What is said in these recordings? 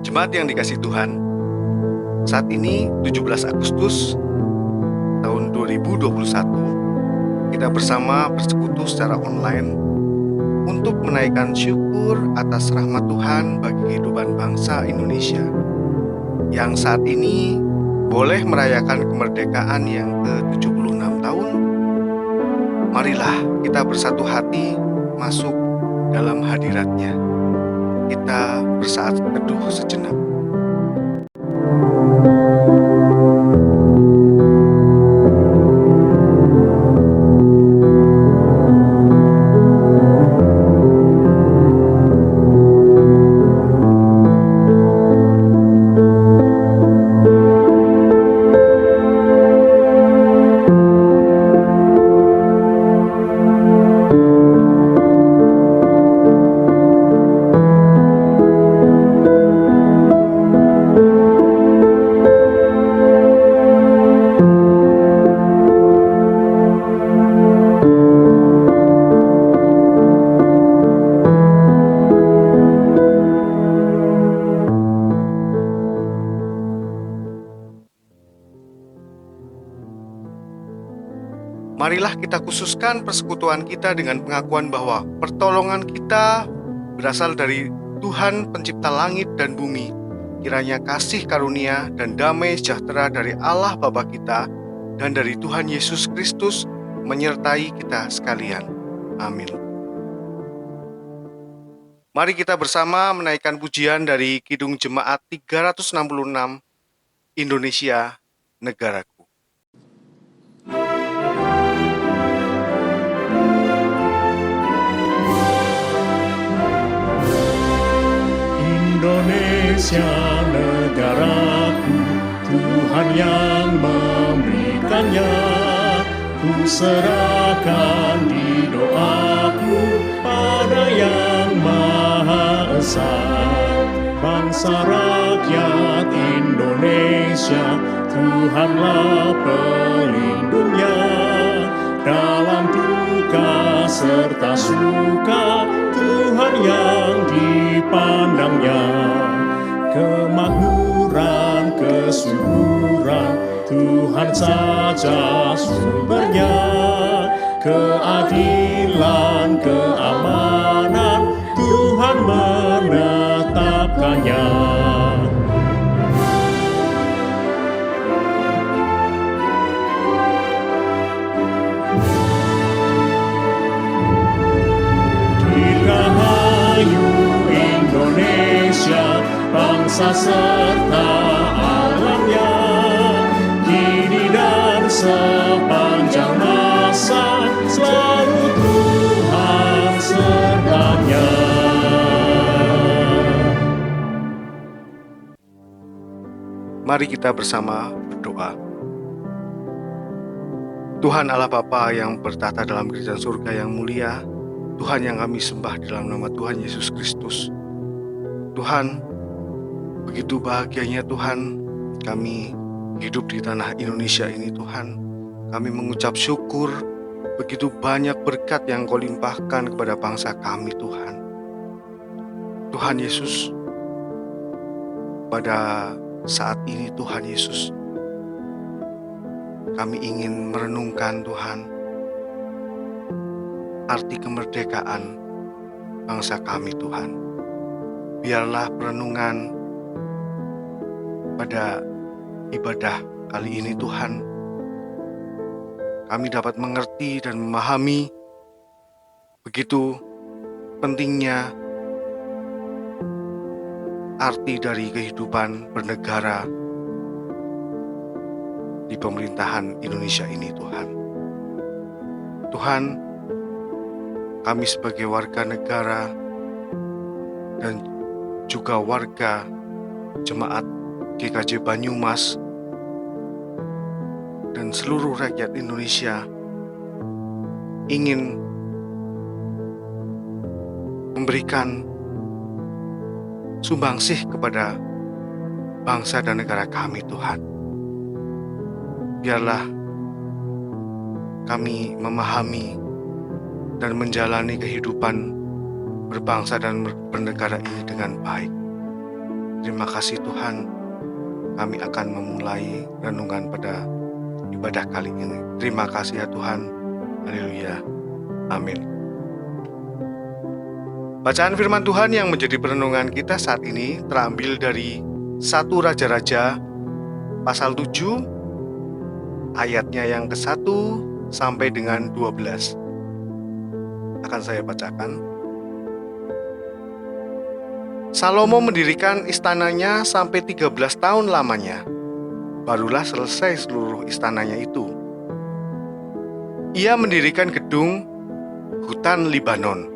Jemaat yang dikasihi Tuhan, saat ini 17 Agustus tahun 2021, kita bersama bersekutu secara online untuk menaikkan syukur atas rahmat Tuhan bagi kehidupan bangsa Indonesia yang saat ini boleh merayakan kemerdekaan yang ke-76 tahun. Marilah kita bersatu hati masuk dalam hadirat-Nya. Kita bersaat teduh sejenak. Marilah kita khususkan persekutuan kita dengan pengakuan bahwa pertolongan kita berasal dari Tuhan pencipta langit dan bumi. Kiranya kasih karunia dan damai sejahtera dari Allah Bapa kita dan dari Tuhan Yesus Kristus menyertai kita sekalian. Amin. Mari kita bersama menaikkan pujian dari Kidung Jemaat 366, Indonesia, Negaraku. Indonesia negaraku, Tuhan yang memberikannya. Ku serahkan di doaku pada Yang Maha Esa. Bangsa rakyat Indonesia, Tuhanlah pelindungnya. Dalam duka serta suka, Tuhan yang dipandangnya. Kemakmuran, kesuburan, Tuhan saja sumbernya. Keadilan, keamanan, Tuhan menetapkannya. Dirgahayu Indonesia, bangsa serta alamnya, kini dan sepanjang masa, selalu Tuhan sertanya. Mari kita bersama berdoa. Tuhan Allah Bapa yang bertata dalam kerajaan surga yang mulia, Tuhan yang kami sembah dalam nama Tuhan Yesus Kristus. Tuhan, Begitu bahagianya Tuhan, kami hidup di tanah Indonesia ini Tuhan. Kami mengucap syukur begitu banyak berkat yang Kau limpahkan kepada bangsa kami Tuhan. Tuhan Yesus, pada saat ini Tuhan Yesus, kami ingin merenungkan Tuhan arti kemerdekaan bangsa kami Tuhan. Biarlah perenungan pada ibadah kali ini Tuhan, kami dapat mengerti dan memahami begitu pentingnya arti dari kehidupan bernegara di pemerintahan Indonesia ini Tuhan. Tuhan, kami sebagai warga negara dan juga warga jemaat GKJ Banyumas dan seluruh rakyat Indonesia ingin memberikan sumbangsih kepada bangsa dan negara kami Tuhan. Biarlah kami memahami dan menjalani kehidupan berbangsa dan bernegara ini dengan baik. Terima kasih Tuhan, kami akan memulai renungan pada ibadah kali ini. Terima kasih ya Tuhan. Haleluya. Amin. Bacaan firman Tuhan yang menjadi perenungan kita saat ini terambil dari 1 Raja-Raja pasal 7 ayatnya yang ke-1 sampai dengan 12. Akan saya bacakan. Salomo mendirikan istananya sampai 13 tahun lamanya. Barulah selesai seluruh istananya itu. Ia mendirikan gedung hutan Libanon.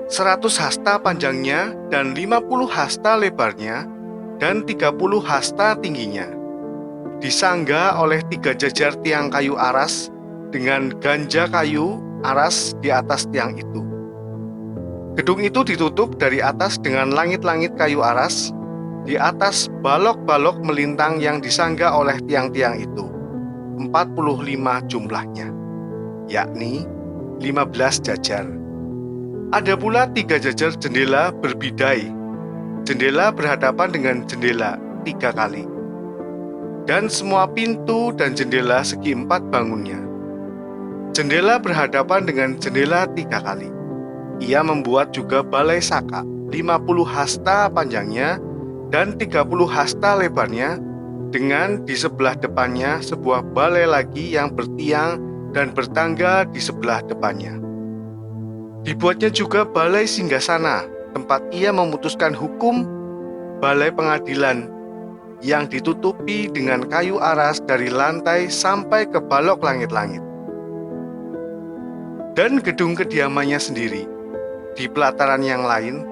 100 hasta panjangnya dan 50 hasta lebarnya dan 30 hasta tingginya. Disangga oleh 3 jajar tiang kayu aras dengan ganja kayu aras di atas tiang itu. Gedung itu ditutup dari atas dengan langit-langit kayu aras di atas balok-balok melintang yang disangga oleh tiang-tiang itu. 45 jumlahnya, yakni 15 jajar. Ada pula 3 jajar jendela berbidai. Jendela berhadapan dengan jendela 3 kali. Dan semua pintu dan jendela segi 4 bangunnya. Jendela berhadapan dengan jendela 3 kali. Ia membuat juga balai saka 50 hasta panjangnya dan 30 hasta lebarnya, dengan di sebelah depannya sebuah balai lagi yang bertiang dan bertangga di sebelah depannya. Dibuatnya juga balai singgasana, tempat ia memutuskan hukum, balai pengadilan, yang ditutupi dengan kayu aras dari lantai sampai ke balok langit-langit. Dan gedung kediamannya sendiri, di pelataran yang lain,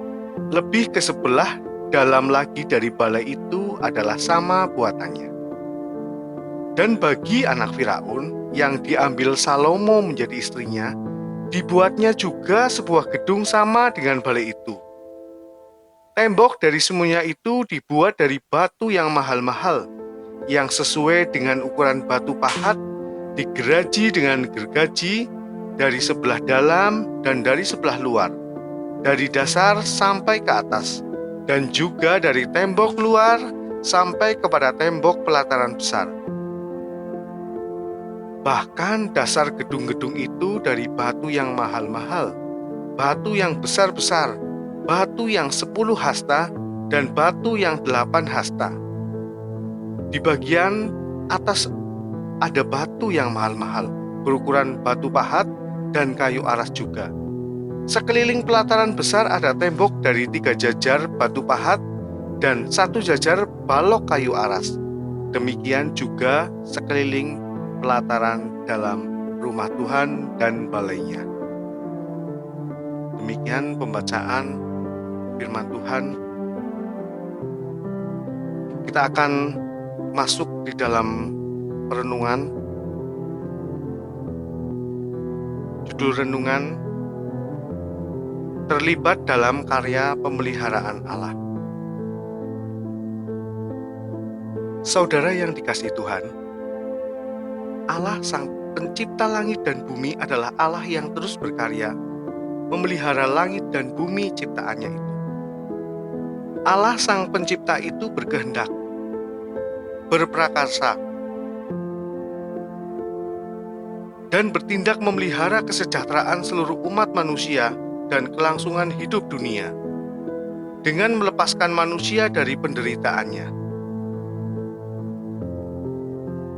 lebih ke sebelah dalam lagi dari balai itu adalah sama buatannya. Dan bagi anak Firaun yang diambil Salomo menjadi istrinya, dibuatnya juga sebuah gedung sama dengan balai itu. Tembok dari semuanya itu dibuat dari batu yang mahal-mahal, yang sesuai dengan ukuran batu pahat, digeraji dengan gergaji dari sebelah dalam dan dari sebelah luar, dari dasar sampai ke atas, dan juga dari tembok luar sampai kepada tembok pelataran besar. Bahkan dasar gedung-gedung itu dari batu yang mahal-mahal, batu yang besar-besar, batu yang 10 hasta, dan batu yang 8 hasta. Di bagian atas ada batu yang mahal-mahal, berukuran batu pahat dan kayu aras juga. Sekeliling pelataran besar ada tembok dari 3 jajar batu pahat dan 1 jajar balok kayu aras. Demikian juga sekeliling pelataran dalam rumah Tuhan dan balainya. Demikian pembacaan firman Tuhan. Kita akan masuk di dalam perenungan. Judul renungan: terlibat dalam karya pemeliharaan Allah. Saudara yang dikasihi Tuhan, Allah Sang Pencipta langit dan bumi adalah Allah yang terus berkarya, memelihara langit dan bumi ciptaannya itu. Allah Sang Pencipta itu berkehendak, berprakarsa, dan bertindak memelihara kesejahteraan seluruh umat manusia dan kelangsungan hidup dunia, dengan melepaskan manusia dari penderitaannya.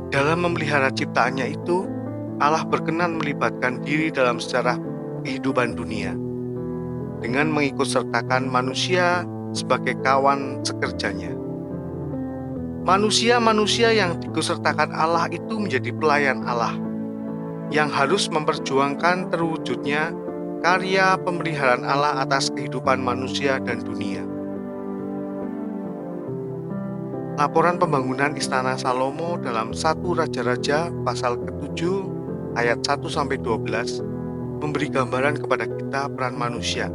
Dalam memelihara ciptaannya itu, Allah berkenan melibatkan diri dalam sejarah kehidupan dunia, dengan mengikutsertakan manusia sebagai kawan sekerjanya. Manusia-manusia yang diikutsertakan Allah itu menjadi pelayan Allah, yang harus memperjuangkan terwujudnya karya pemeliharaan Allah atas kehidupan manusia dan dunia. Laporan pembangunan Istana Salomo dalam 1 Raja-Raja pasal ke-7 ayat 1-12 memberi gambaran kepada kita peran manusia.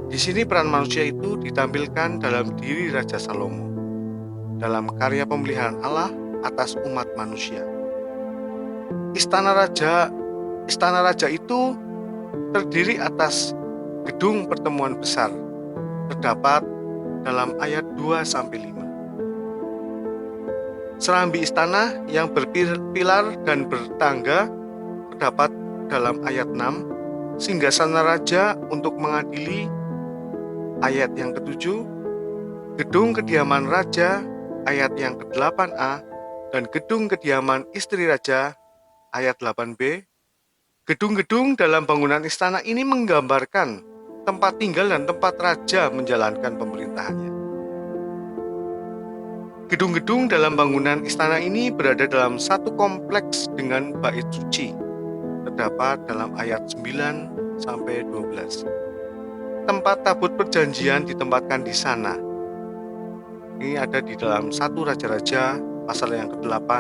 Di sini peran manusia itu ditampilkan dalam diri Raja Salomo, dalam karya pemeliharaan Allah atas umat manusia. Istana raja itu terdiri atas gedung pertemuan besar, terdapat dalam ayat 2-5. Serambi istana yang berpilar dan bertangga terdapat dalam ayat 6, singgasana raja untuk mengadili ayat yang ke-7, gedung kediaman raja ayat yang ke-8a, dan gedung kediaman istri raja ayat 8b. Gedung-gedung dalam bangunan istana ini menggambarkan tempat tinggal dan tempat raja menjalankan pemerintahannya. Gedung-gedung dalam bangunan istana ini berada dalam satu kompleks dengan bait suci, terdapat dalam ayat 9-12. Tempat tabut perjanjian ditempatkan di sana. Ini ada di dalam 1 Raja-Raja pasal yang ke-8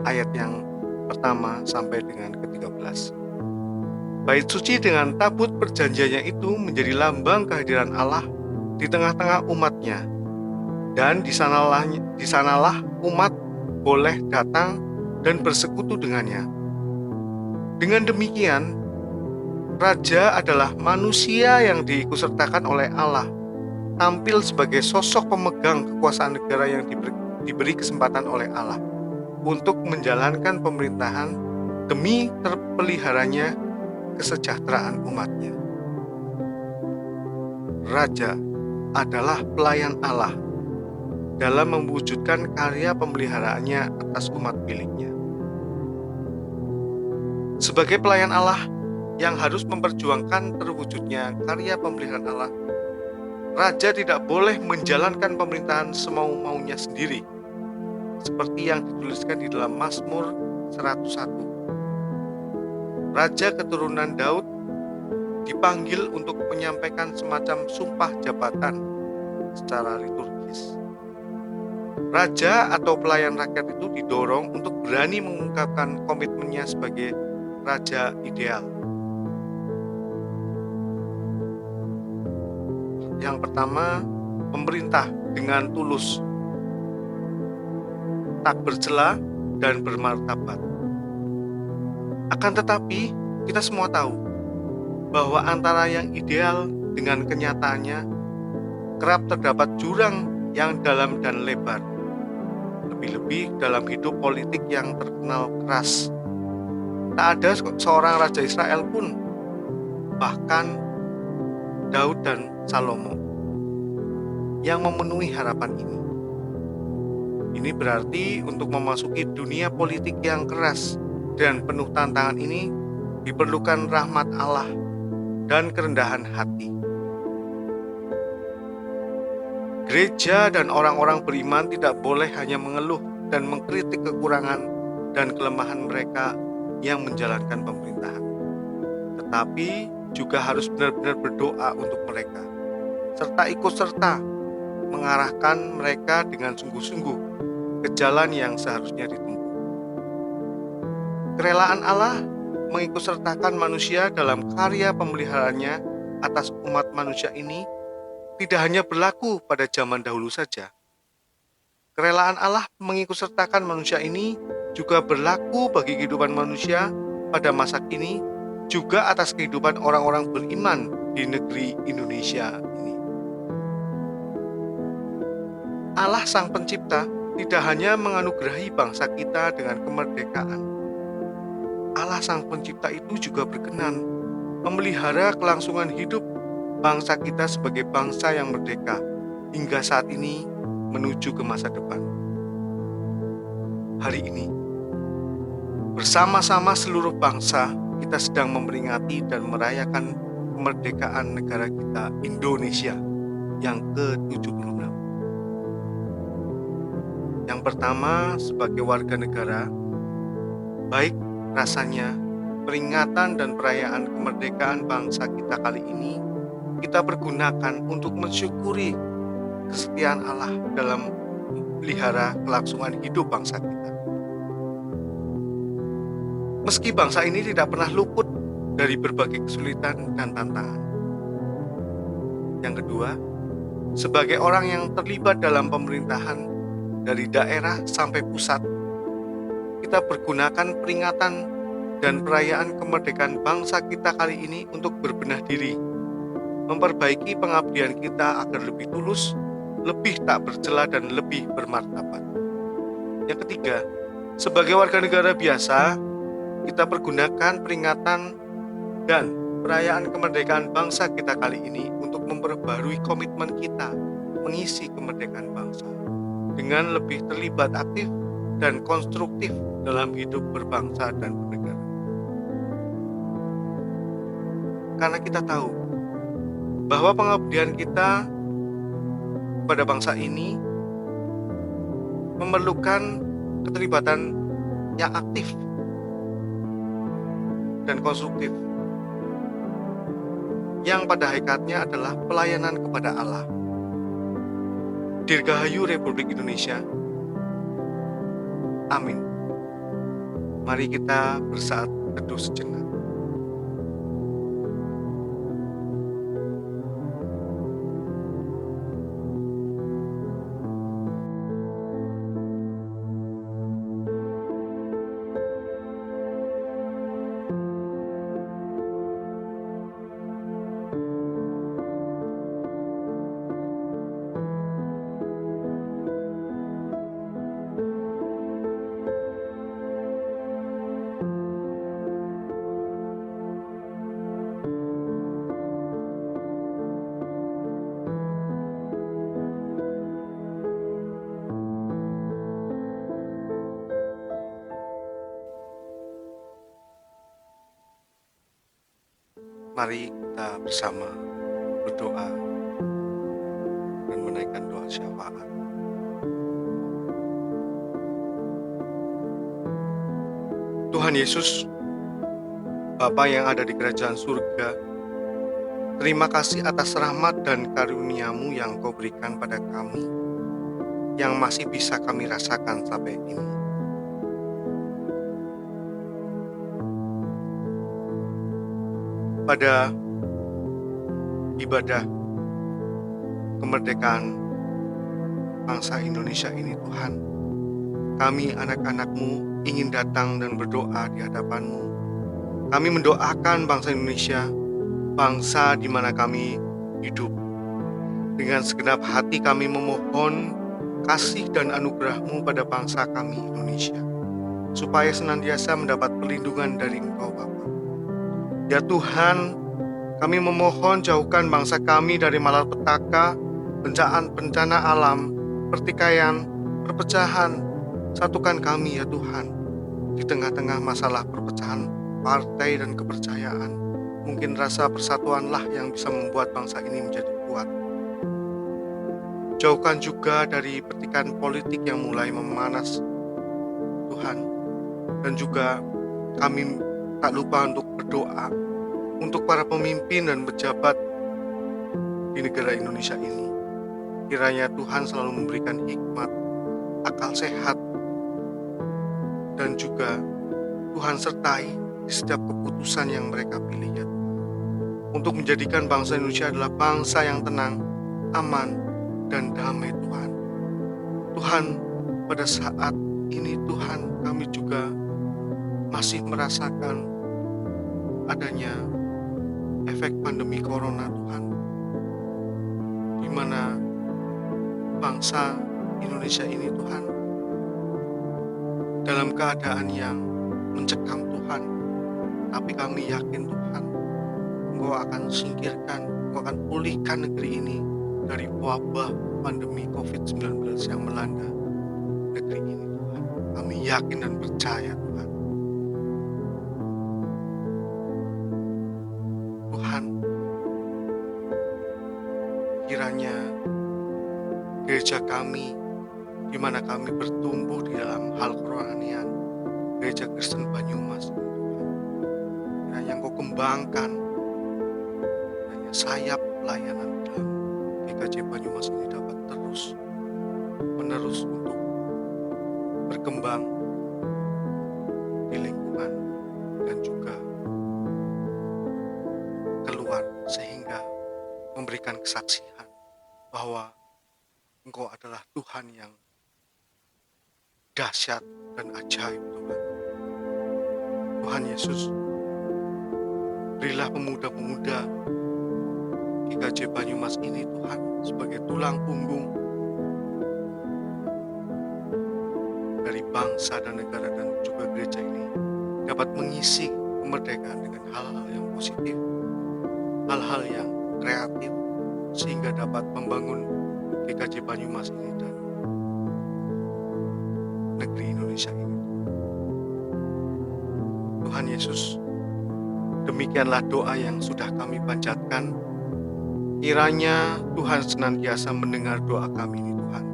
ayat yang pertama sampai dengan ke-13. Bait suci dengan tabut perjanjiannya itu menjadi lambang kehadiran Allah di tengah-tengah umatnya. Dan di sanalah umat boleh datang dan bersekutu dengannya. Dengan demikian, raja adalah manusia yang diikutsertakan oleh Allah, tampil sebagai sosok pemegang kekuasaan negara yang diberi kesempatan oleh Allah untuk menjalankan pemerintahan demi terpeliharanya kesejahteraan umatnya. Raja adalah pelayan Allah dalam mewujudkan karya pemeliharaannya atas umat miliknya. Sebagai pelayan Allah yang harus memperjuangkan terwujudnya karya pemeliharaan Allah, raja tidak boleh menjalankan pemerintahan semau-maunya sendiri, seperti yang dituliskan di dalam Mazmur 101. Raja keturunan Daud dipanggil untuk menyampaikan semacam sumpah jabatan secara liturgis. Raja atau pelayan rakyat itu didorong untuk berani mengungkapkan komitmennya sebagai raja ideal. Yang pertama, pemerintah dengan tulus, tak bercela dan bermartabat. Akan tetapi, kita semua tahu bahwa antara yang ideal dengan kenyataannya kerap terdapat jurang yang dalam dan lebar. Lebih-lebih dalam hidup politik yang terkenal keras. Tak ada seorang raja Israel pun, bahkan Daud dan Salomo, yang memenuhi harapan ini. Ini berarti untuk memasuki dunia politik yang keras dan penuh tantangan ini diperlukan rahmat Allah dan kerendahan hati. Gereja dan orang-orang beriman tidak boleh hanya mengeluh dan mengkritik kekurangan dan kelemahan mereka yang menjalankan pemerintahan, tetapi juga harus benar-benar berdoa untuk mereka, serta ikut serta mengarahkan mereka dengan sungguh-sungguh ke jalan yang seharusnya ditempuh. Kerelaan Allah mengikutsertakan manusia dalam karya pemeliharaannya atas umat manusia ini tidak hanya berlaku pada zaman dahulu saja, Kerelaan Allah mengikutsertakan manusia ini juga berlaku bagi kehidupan manusia pada masa kini, juga atas kehidupan orang-orang beriman di negeri Indonesia ini. Allah Sang Pencipta tidak hanya menganugerahi bangsa kita dengan kemerdekaan. Allah Sang Pencipta itu juga berkenan memelihara kelangsungan hidup bangsa kita sebagai bangsa yang merdeka hingga saat ini menuju ke masa depan. Hari ini, bersama-sama seluruh bangsa, kita sedang memperingati dan merayakan kemerdekaan negara kita, Indonesia, yang ke-76. Yang pertama, sebagai warga negara, baik rasanya peringatan dan perayaan kemerdekaan bangsa kita kali ini kita pergunakan untuk mensyukuri kesetiaan Allah dalam memelihara kelangsungan hidup bangsa kita. Meski bangsa ini tidak pernah luput dari berbagai kesulitan dan tantangan. Yang kedua, sebagai orang yang terlibat dalam pemerintahan dari daerah sampai pusat, kita pergunakan peringatan dan perayaan kemerdekaan bangsa kita kali ini untuk berbenah diri, memperbaiki pengabdian kita agar lebih tulus, lebih tak bercela dan lebih bermartabat. Yang ketiga, sebagai warga negara biasa, kita pergunakan peringatan dan perayaan kemerdekaan bangsa kita kali ini untuk memperbarui komitmen kita mengisi kemerdekaan bangsa dengan lebih terlibat aktif dan konstruktif dalam hidup berbangsa dan bernegara. Karena kita tahu bahwa pengabdian kita pada bangsa ini memerlukan keterlibatan yang aktif dan konstruktif, yang pada hakikatnya adalah pelayanan kepada Allah. Dirgahayu Republik Indonesia. Amin. Mari kita bersaat teduh sejenak. Mari kita bersama berdoa dan menaikkan doa syafaat. Tuhan Yesus, Bapa yang ada di kerajaan surga, terima kasih atas rahmat dan karunia-Mu yang Kau berikan pada kami, yang masih bisa kami rasakan sampai ini. Pada ibadah kemerdekaan bangsa Indonesia ini, Tuhan, kami anak-anak-Mu ingin datang dan berdoa di hadapan-Mu. Kami mendoakan bangsa Indonesia, bangsa di mana kami hidup. Dengan segenap hati kami memohon kasih dan anugerah-Mu pada bangsa kami Indonesia, supaya senantiasa mendapat perlindungan dari Engkau, Bapa. Ya Tuhan, kami memohon jauhkan bangsa kami dari malapetaka, bencana alam, pertikaian, perpecahan. Satukan kami ya Tuhan, di tengah-tengah masalah perpecahan partai dan kepercayaan. Mungkin rasa persatuanlah yang bisa membuat bangsa ini menjadi kuat. Jauhkan juga dari pertikaian politik yang mulai memanas, Tuhan. Dan juga kami tak lupa untuk berdoa untuk para pemimpin dan pejabat di negara Indonesia ini. Kiranya Tuhan selalu memberikan hikmat, akal sehat, dan juga Tuhan sertai di setiap keputusan yang mereka pilih, ya Tuhan. Untuk menjadikan bangsa Indonesia adalah bangsa yang tenang, aman, dan damai, Tuhan. Tuhan, pada saat ini Tuhan, kami juga masih merasakan adanya efek pandemi corona Tuhan, di mana bangsa Indonesia ini Tuhan dalam keadaan yang mencekam Tuhan. Tapi kami yakin Tuhan, Engkau akan singkirkan, Engkau akan pulihkan negeri ini dari wabah pandemi COVID-19 yang melanda negeri ini Tuhan. Kami yakin dan percaya Tuhan. Tuhan, kiranya gereja kami, di mana kami bertumbuh di dalam hal kerohanian, Gereja Kristen Banyumas, kiranya Engkau kembangkan kiranya sayap pelayanan dalam GKJ Banyumas ini dapat terus menerus untuk berkembang di lingkungan dan juga keluar, sehingga memberikan kesaksian bahwa Engkau adalah Tuhan yang dahsyat dan ajaib Tuhan. Tuhan Yesus, berilah pemuda-pemuda GKJ Banyumas ini Tuhan sebagai tulang punggung dari bangsa dan negara dan juga gereja ini dapat mengisi kemerdekaan dengan hal-hal yang positif, hal-hal yang kreatif, sehingga dapat membangun GKJ Banyumas ini dan negeri Indonesia ini. Tuhan Yesus, demikianlah doa yang sudah kami panjatkan. Kiranya Tuhan senantiasa mendengar doa kami ini Tuhan.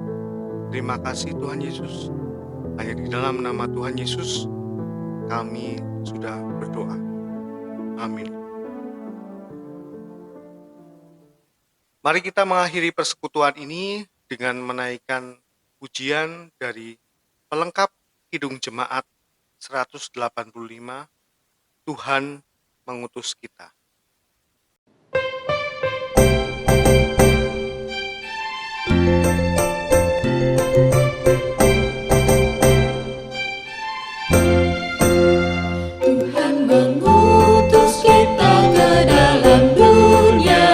Terima kasih Tuhan Yesus. Hanya di dalam nama Tuhan Yesus kami sudah berdoa. Amin. Mari kita mengakhiri persekutuan ini dengan menaikkan pujian dari pelengkap Kidung Jemaat 185, Tuhan mengutus kita. Tuhan mengutus kita ke dalam dunia,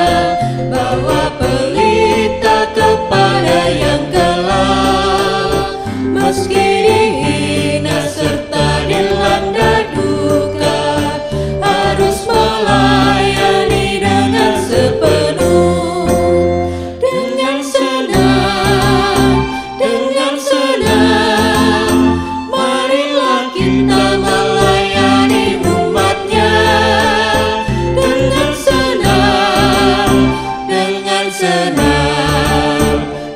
bawa pelita kepada yang gelap. Meski dihina serta dilanda duka, harus melayani dengan sepenuh. Dengan senang, marilah kita melayani umatnya. Dengan senang,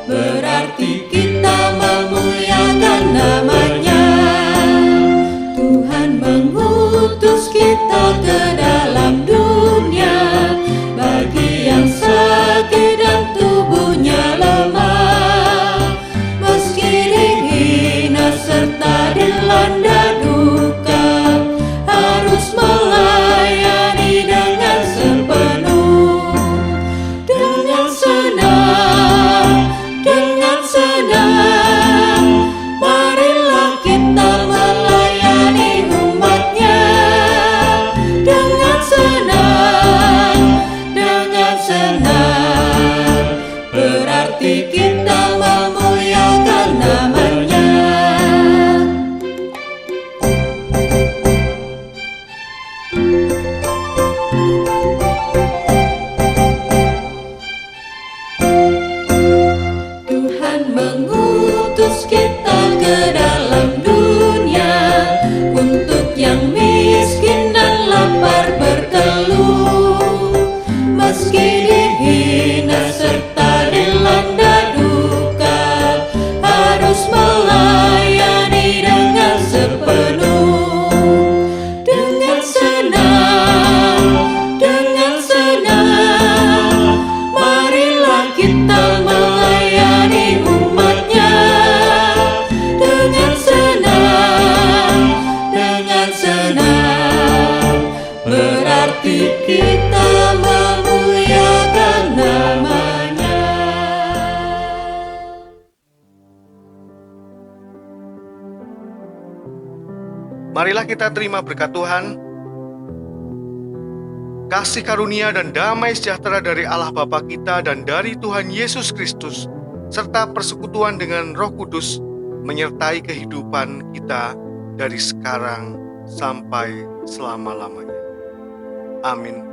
berarti kita memuliakan namanya. Tuhan mengutus kita ke dalam dunia, bagi yang sakit dan tubuhnya lemah. Meski dihina serta dilanda duka, harus melayani dengan sepenuh. Dengan senang, marilah kita melayani umatnya. Dengan senang, berarti kita memuliakan namanya. Marilah kita terima berkat Tuhan. Kasih karunia dan damai sejahtera dari Allah Bapa kita dan dari Tuhan Yesus Kristus, serta persekutuan dengan Roh Kudus, menyertai kehidupan kita dari sekarang sampai selama-lamanya. Amin.